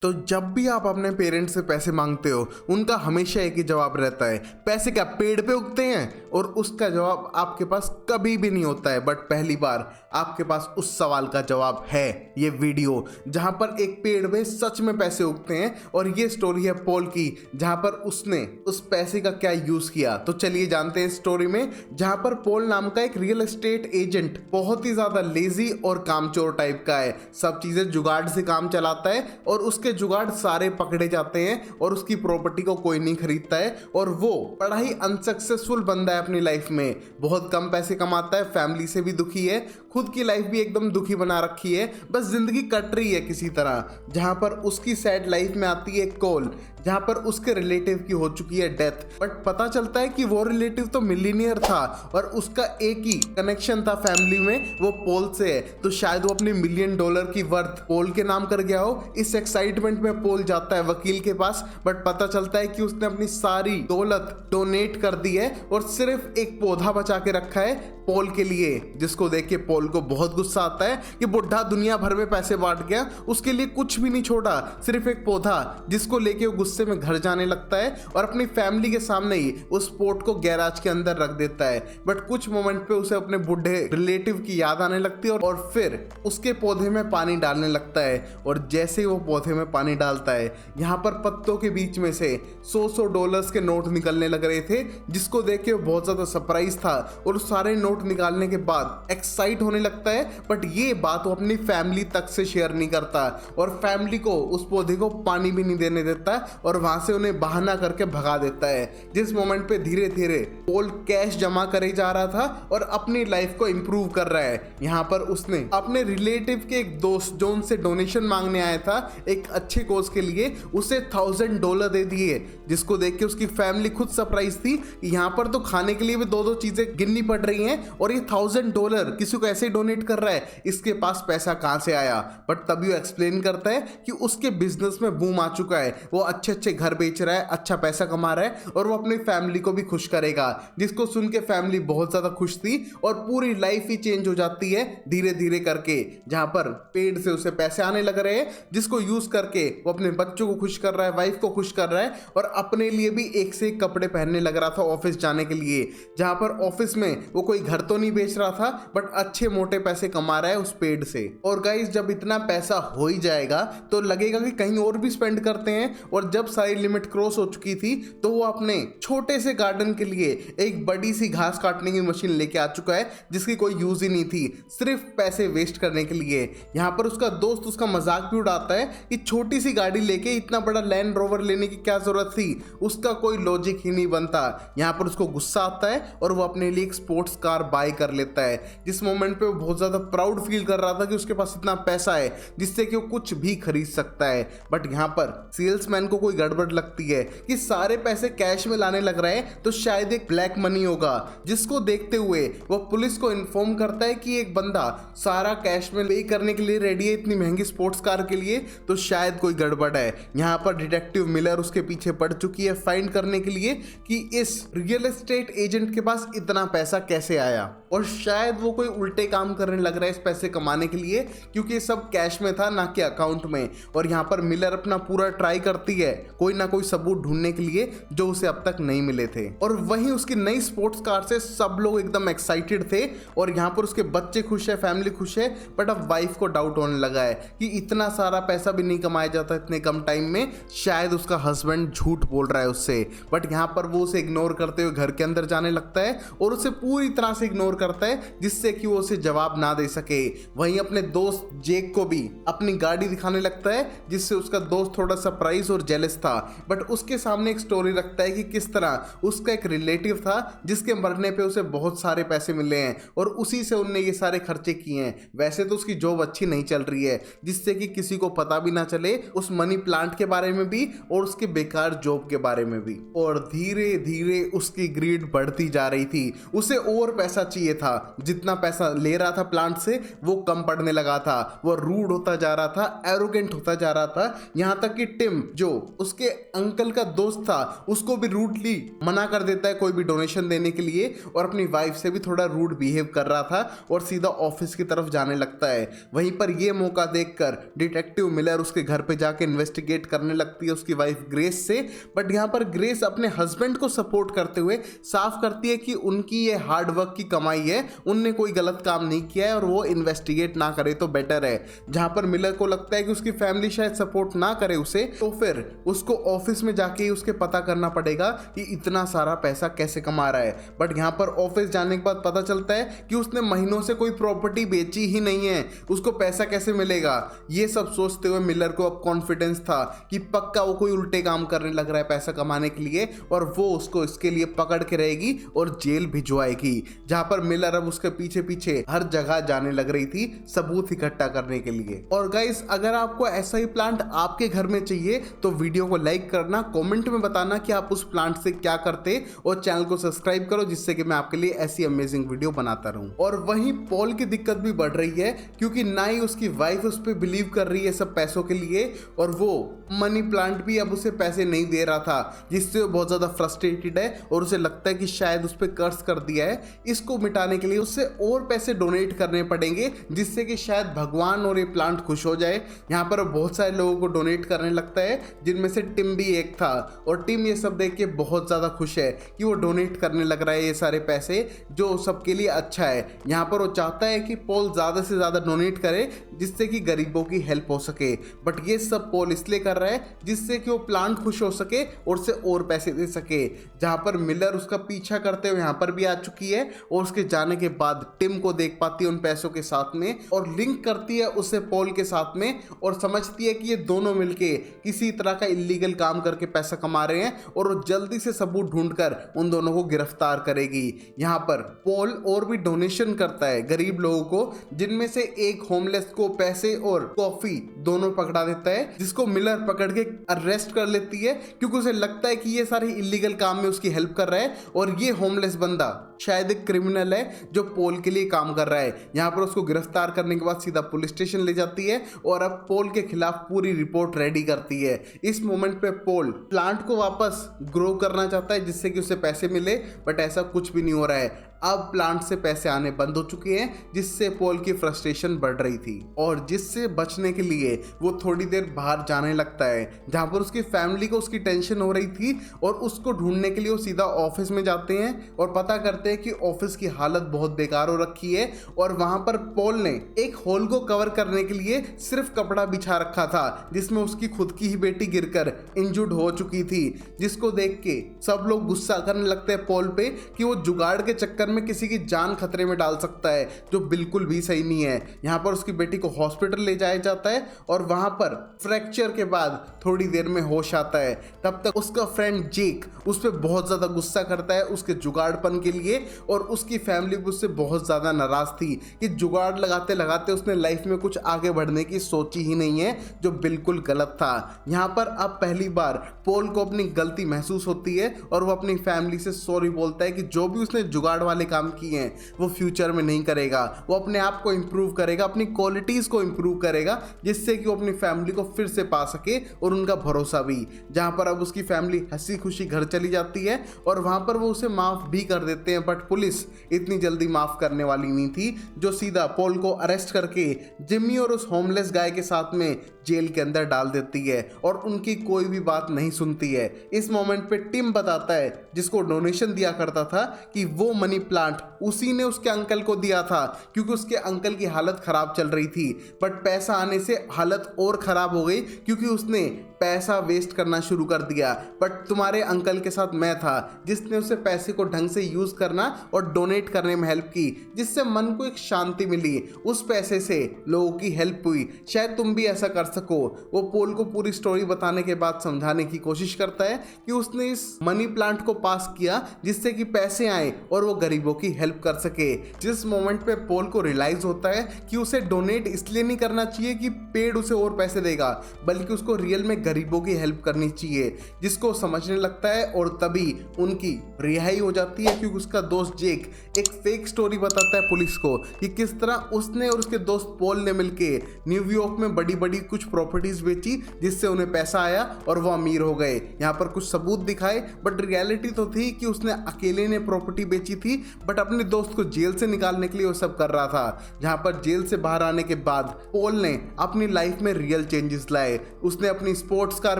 तो जब भी आप अपने पेरेंट्स से पैसे मांगते हो, उनका हमेशा एक ही जवाब रहता है, पैसे क्या पेड़ पे उगते हैं? और उसका जवाब आपके पास कभी भी नहीं होता है। बट पहली बार आपके पास उस सवाल का जवाब है ये वीडियो, जहां पर एक पेड़ में सच में पैसे उगते हैं। और ये स्टोरी है पॉल की, जहां पर उसने उस पैसे का क्या यूज किया। तो चलिए जानते हैं स्टोरी में, जहां पर पॉल नाम का एक रियल एस्टेट एजेंट बहुत ही ज्यादा लेजी और कामचोर टाइप का है। सब चीजें जुगाड़ से काम चलाता है और उसके जुगाड़ सारे पकड़े जाते हैं और उसकी प्रॉपर्टी को कोई नहीं खरीदता है। और वो बड़ा ही अनसक्सेसफुल बंदा है अपनी लाइफ में, बहुत कम पैसे कमाता है, फैमिली से भी दुखी है, खुद की लाइफ भी एकदम दुखी बना रखी है, बस जिंदगी कट रही है किसी तरह। जहां पर उसकी सैड लाइफ में आती है कॉल, जहां पर उसके रिलेटिव की हो चुकी है डेथ। बट पता चलता है कि वो रिलेटिव तो मिलीनियर था और उसका एक ही कनेक्शन था फैमिली में, वो पॉल से है। तो शायद वो अपनी $1 मिलियन की वर्थ पॉल के नाम कर गया हो। इस एक्साइटमेंट में पॉल जाता है वकील के पास, बट पता चलता है कि उसने अपनी सारी दौलत डोनेट कर दी है और सिर्फ एक पौधा बचा के रखा है पॉल के लिए। जिसको देख के पॉल को बहुत गुस्सा आता है कि बुढ़ा दुनिया भर में पैसे बांट गया, उसके लिए कुछ भी नहीं छोड़ा, सिर्फ एक पौधा, जिसको लेके वो गुस्से में घर जाने लगता है और अपनी फैमिली के सामने ही उस पोर्ट को गैराज के अंदर रख देता है। बट कुछ मोमेंट पे उसे अपने बुढ़े रिलेटिव की याद आने लगती है और फिर उसके पौधे में पानी डालने लगता है। और जैसे ही वो पौधे में पानी डालता है, यहाँ पर पत्तों के बीच में से $100 के नोट निकलने लग रहे थे, जिसको देख के वो बहुत ज्यादा सरप्राइज था और सारे नोट निकालने के बाद एक्साइट होने लगता है। बट ये बात वो अपनी फैमिली तक से शेयर नहीं करता और फैमिली को उस पौधे को पानी भी नहीं देने देता और वहां से उन्हें बहाना करके भगा देता है। जिस मोमेंट पे धीरे धीरे पॉल कैश जमा करे जा रहा था और अपनी लाइफ को इंप्रूव कर रहा है, यहाँ पर उसने अपने रिलेटिव के एक दोस्त जो उनसे डोनेशन मांगने आया था एक अच्छे कोज के लिए, उसे $1000 दे दिए। जिसको देख के उसकी फैमिली खुद सरप्राइज थी। यहाँ पर तो खाने के लिए भी दो चीजें गिननी पड़ रही हैं और ये $1000 किसी को ऐसे डोनेट कर रहा है, इसके पास पैसा कहां से आया? बट तभी वो एक्सप्लेन करता है कि उसके बिजनेस में बूम आ चुका है, वो अच्छे अच्छे घर बेच रहा है, अच्छा पैसा कमा रहा है और वो अपनी फैमिली को भी खुश करेगा। जिसको सुन के फैमिली बहुत ज्यादा खुश थी और पूरी लाइफ ही चेंज हो जाती है धीरे धीरे करके। जहां पर पेड़ से उसे पैसे आने लग रहे हैं, जिसको यूज करके वो अपने बच्चों को खुश कर रहा है, वाइफ को खुश कर रहा है और अपने लिए भी एक से एक कपड़े पहनने लग रहा था ऑफिस जाने के लिए। जहां पर ऑफिस में वो कोई घर तो नहीं बेच रहा था, बट अच्छे मोटे पैसे कमा रहा है उस पेड़ से। और गाइस, जब इतना पैसा हो ही जाएगा तो लगेगा कि कहीं और भी स्पेंड करते हैं। और जब सारी लिमिट क्रॉस हो चुकी थी तो वो अपने छोटे से गार्डन के लिए एक बड़ी सी घास काटने की मशीन लेके आ चुका है, जिसकी कोई यूज ही नहीं थी, सिर्फ पैसे वेस्ट करने के लिए। यहाँ पर उसका दोस्त उसका मजाक भी उड़ाता है कि छोटी सी गाड़ी लेके इतना बड़ा लैंड रोवर लेने की क्या जरूरत थी, उसका कोई लॉजिक ही नहीं बनता। यहाँ पर उसको गुस्सा आता है और वो अपने लिए एक स्पोर्ट्स कार बाय कर लेता है। जिस मोमेंट पे वो बहुत ज्यादा प्राउड फील कर रहा था कि उसके पास इतना पैसा है जिससे कि वो कुछ भी खरीद सकता है। बट यहाँ पर सेल्समैन को कोई गड़बड़ लगती है कि सारे पैसे कैश में लाने लग रहे हैं, तो शायद एक ब्लैक मनी होगा। जिसको देखते हुए वो पुलिस को इन्फॉर्म करता है कि एक बंदा सारा कैश में पे करने के लिए रेडी है इतनी महंगी स्पोर्ट्स कार के लिए, तो शायद कोई गड़बड़ है। यहाँ पर डिटेक्टिव मिलर उसके पीछे पड़ चुकी है फाइंड करने के लिए कि इस रियल एस्टेट एजेंट के पास इतना पैसा कैसे आया। और शायद वो कोई उल्टे काम करने लग रहा है इस पैसे कमाने के लिए, क्योंकि ये सब कैश में था ना कि अकाउंट में। और यहाँ पर मिलर अपना पूरा ट्राई करती है कोई ना कोई सबूत ढूंढने के लिए जो उसे अब तक नहीं मिले थे। और वहीं उसकी नई स्पोर्ट्स कार से सब लोग एकदम एक्साइटेड थे और यहाँ पर उसके बच्चे खुश है, फैमिली खुश है। बट अब वाइफ को डाउट होने लगा है कि इतना सारा पैसा भी नहीं कमाया जाता इतने कम टाइम में, शायद उसका हस्बैंड झूठ बोल रहा है उससे। बट यहाँ पर वो उसे इग्नोर करते हुए घर के अंदर जाने लगता है और उसे पूरी तरह से इग्नोर करता है, जिससे कि वो उसे जवाब ना दे सके। वहीं अपने दोस्त जेक को भी अपनी गाड़ी दिखाने लगता है, जिससे उसका दोस्त थोड़ा सरप्राइज और जेलस था। बट उसके सामने एक स्टोरी रखता है कि किस तरह उसका एक रिलेटिव था जिसके मरने पे उसे बहुत सारे पैसे मिले हैं और उसी से उनने ये सारे खर्चे किए हैं। वैसे तो उसकी जॉब अच्छी नहीं चल रही है, जिससे कि किसी को पता भी ना चले उस मनी प्लांट के बारे में भी और उसके बेकार जॉब के बारे में भी। और धीरे धीरे उसकी ग्रीड बढ़ती जा रही थी, उसे और पैसा चाहिए था। जितना पैसा ले रहा था प्लांट से वो कम पड़ने लगा था, वो रूड होता जा रहा था, एरोगेंट होता जा रहा था। यहाँ तक कि टिम जो उसके अंकल का दोस्त था उसको भी रूडली मना कर देता है कोई भी डोनेशन देने के लिए, और अपनी वाइफ से भी थोड़ा रूड बिहेव कर रहा था और सीधा ऑफिस की तरफ जाने लगता है। वहीं पर यह मौका देखकर डिटेक्टिव मिलर उसके घर पे जाके इन्वेस्टिगेट करने लगती है उसकी वाइफ ग्रेस से। बट यहाँ पर ग्रेस अपने हस्बैंड को सपोर्ट करते हुए साफ करती है कि उनकी ये हार्ड वर्क की कमाई है, उनने कोई गलत काम नहीं किया है और वो इन्वेस्टिगेट ना करे तो बेटर है। जहां पर मिलर को लगता है कि उसकी फैमिली शायद सपोर्ट ना करे उसे, तो फिर उसको ऑफिस में जाके ही उसके पता करना पड़ेगा कि इतना सारा पैसा कैसे कमा रहा है। बट यहाँ पर ऑफिस जाने के बाद पता चलता है कि उसने महीनों से कोई प्रॉपर्टी बेची ही नहीं है, उसको पैसा कैसे मिलेगा। ये सब सोचते हुए मिलर को अब कॉन्फिडेंस था कि पक्का वो कोई उल्टे काम करने लग रहा है पैसा कमाने के लिए, और वो उसको इसके लिए पकड़ के रहेगी और जेल भिजवाएगी। जहां पर मिलर अब उसके पीछे पीछे हर जगह जाने लग रही थी सबूत इकट्ठा करने के लिए। और गाइस, अगर आपको ऐसा ही प्लांट आपके घर में चाहिए तो वीडियो को लाइक करना, कमेंट में बताना कि आप उस प्लांट से क्या करते, और चैनल को सब्सक्राइब करो जिससे कि मैं आपके लिए ऐसी अमेजिंग वीडियो बनाता रहूं। और वहीं पॉल की दिक्कत भी बढ़ रही है क्योंकि ना ही उसकी वाइफ उस पर बिलीव कर रही है सब पैसों के लिए, और वो मनी प्लांट भी अब उसे पैसे नहीं दे रहा था, जिससे वो बहुत ज्यादा फ्रस्ट्रेटेड है और उसे लगता है कि शायद उस पर कर्ज कर दिया है। इसको मिटाने के लिए उससे और पैसे डोनेट करने पड़ेंगे जिससे कि शायद भगवान और ये प्लांट खुश हो जाए। यहाँ पर बहुत सारे लोगों को डोनेट करने लगता है जिनमें से टिम भी एक था, और टिम ये सब देख के बहुत ज्यादा खुश है कि वो डोनेट करने लग रहा है ये सारे पैसे, जो सबके लिए अच्छा है। यहाँ पर वो चाहता है कि पॉल ज्यादा से ज्यादा डोनेट करे जिससे कि गरीबों की हेल्प हो सके। बट ये सब पॉल इसलिए कर रहा है जिससे कि वो प्लांट खुश हो सके और उसे और पैसे दे सके। जहां पर मिलर उसका पीछा करते हुए यहाँ पर भी आ चुकी है और उसके जाने के बाद टिम को देख पाती है उन पैसों के साथ में, और लिंक करती है उसे पॉल के साथ में, और समझती है कि ये दोनों मिलके किसी तरह का इलीगल काम करके पैसा कमा रहे हैं, और वो जल्दी से सबूत ढूंढकर उन दोनों को गिरफ्तार करेगी। यहाँ पर पॉल और भी डोनेशन करता है गरीब लोगों को, जिनमें से एक होमलेस को पैसे और कॉफी दोनों पकड़ा देता है, जिसको मिलर पकड़ के अरेस्ट कर लेती है क्योंकि उसे लगता है कि ये सारे इलीगल काम में उसकी हेल्प कर रहा है और ये होमलेस बंदा शायद एक क्रिमिनल है जो पॉल के लिए काम कर रहा है। यहाँ पर उसको गिरफ्तार करने के बाद सीधा पुलिस स्टेशन ले जाती है और अब पॉल के खिलाफ पूरी रिपोर्ट रेडी करती है। इस मोमेंट पे पॉल प्लांट को वापस ग्रो करना चाहता है जिससे कि उसे पैसे मिले, बट ऐसा कुछ भी नहीं हो रहा है। अब प्लांट से पैसे आने बंद हो चुके हैं जिससे पॉल की फ्रस्ट्रेशन बढ़ रही थी, और जिससे बचने के लिए वो थोड़ी देर बाहर जाने लगता है जहां पर उसकी फैमिली को उसकी टेंशन हो रही थी, और उसको ढूंढने के लिए वो सीधा ऑफिस में जाते हैं और पता करते हैं कि ऑफिस की हालत बहुत बेकार हो रखी है, और वहां पर पॉल ने एक होल को कवर करने के लिए सिर्फ कपड़ा बिछा रखा था जिसमें उसकी खुद की ही बेटी गिरकर इंजर्ड हो चुकी थी, जिसको देख के सब लोग गुस्सा करने लगते हैं पॉल पे कि वो जुगाड़ के चक्कर में किसी की जान खतरे में डाल सकता है, जो बिल्कुल भी सही नहीं है। यहाँ पर उसकी बेटी को हॉस्पिटल ले जाया जाता है और वहां पर फ्रैक्चर के बाद थोड़ी देर में होश आता है। तब तक उसका फ्रेंड जेक उस पर बहुत ज्यादा गुस्सा करता है उसके जुगाड़पन के लिए, और उसकी फैमिली भी उससे बहुत ज्यादा नाराज थी कि जुगाड़ लगाते लगाते उसने लाइफ में कुछ आगे बढ़ने की सोची ही नहीं है, जो बिल्कुल गलत था। यहाँ पर अब पहली बार पॉल को अपनी गलती महसूस होती है और वो अपनी फैमिली से सॉरी बोलता है कि जो भी उसने जुगाड़ वाले काम किए हैं वो फ्यूचर में नहीं करेगा, वो अपने आप को इंप्रूव करेगा, अपनी क्वालिटीज को इंप्रूव करेगा, जिससे कि वो अपनी फैमिली को फिर से पा सके और उनका भरोसा भी। जहां पर अब उसकी फैमिली हंसी खुशी घर चली जाती है और वहां पर वो उसे माफ भी कर देते हैं, बट पुलिस इतनी जल्दी माफ करने वाली नहीं थी, जो सीधा पॉल को अरेस्ट करके जिम्मी और उस होमलेस गाय के साथ में जेल के अंदर डाल देती है और उनकी कोई भी बात नहीं सुनती है। इस मोमेंट पे टिम बताता है, जिसको डोनेशन दिया करता था, कि वो मनी प्लांट उसी ने उसके अंकल को दिया था क्योंकि उसके अंकल की हालत खराब चल रही थी, बट पैसा आने से हालत और खराब हो गई क्योंकि उसने पैसा वेस्ट करना शुरू कर दिया। बट तुम्हारे अंकल के साथ मैं था जिसने उसे पैसे को ढंग से यूज करना और डोनेट करने में हेल्प की, जिससे मन को एक शांति मिली, उस पैसे से लोगों की हेल्प हुई, शायद तुम भी ऐसा कर सको। वो पॉल को पूरी स्टोरी बताने के बाद समझाने की कोशिश करता है कि उसने इस मनी प्लांट को पास किया जिससे कि पैसे आए और वो गरीबों की हेल्प कर सके। जिस मोमेंट पे पॉल को रियलाइज होता है कि उसे डोनेट इसलिए नहीं करना चाहिए कि पेड़ उसे और पैसे देगा, बल्कि उसको रियल में गरीबों की हेल्प करनी चाहिए, जिसको समझने लगता है और तभी उनकी रिहाई हो जाती है, क्योंकि उसका दोस्त जेक एक फेक स्टोरी बताता है पुलिस को कि किस तरह उसने और उसके दोस्त पॉल ने मिलके न्यूयॉर्क में बड़ी बड़ी कुछ प्रॉपर्टीज बेची, जिससे उन्हें पैसा आया और वो अमीर हो गए। यहाँ पर कुछ सबूत दिखाए, बट रियलिटी तो थी कि उसने अकेले ने प्रॉपर्टी बेची थी, बट अपने दोस्त को जेल से निकालने के लिए वो सब कर रहा था। जहाँ पर जेल से बाहर आने के बाद पॉल ने अपनी लाइफ में रियल चेंजेस लाए। उसने अपनी स्पोर्ट्स कार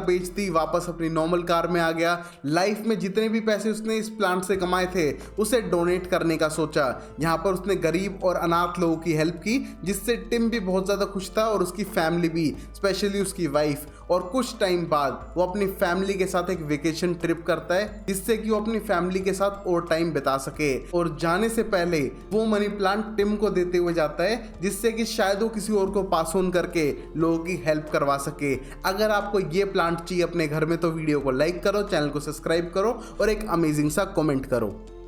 बेच दी, वापस अपनी नॉर्मल कार में आ गया। लाइफ में जितने भी पैसे उसने इस प्लांट से कमाए थे उसे डोनेट करने का सोचा। यहाँ पर उसने गरीब और अनाथ लोगों की हेल्प की, जिससे टिम भी बहुत ज़्यादा खुश था और उसकी फैमिली भी, स्पेशली उसकी वाइफ। और कुछ टाइम बाद वो अपनी फैमिली के साथ एक वेकेशन ट्रिप करता है, जिससे कि वो अपनी फैमिली के साथ और टाइम बिता सके। और जाने से पहले वो मनी प्लांट टिम को देते हुए जाता है, जिससे कि शायद वो किसी और को पास ऑन करके लोगों की हेल्प करवा सके। अगर आपको ये प्लांट चाहिए अपने घर में तो वीडियो को लाइक करो, चैनल को सब्सक्राइब करो और एक अमेजिंग सा कमेंट करो।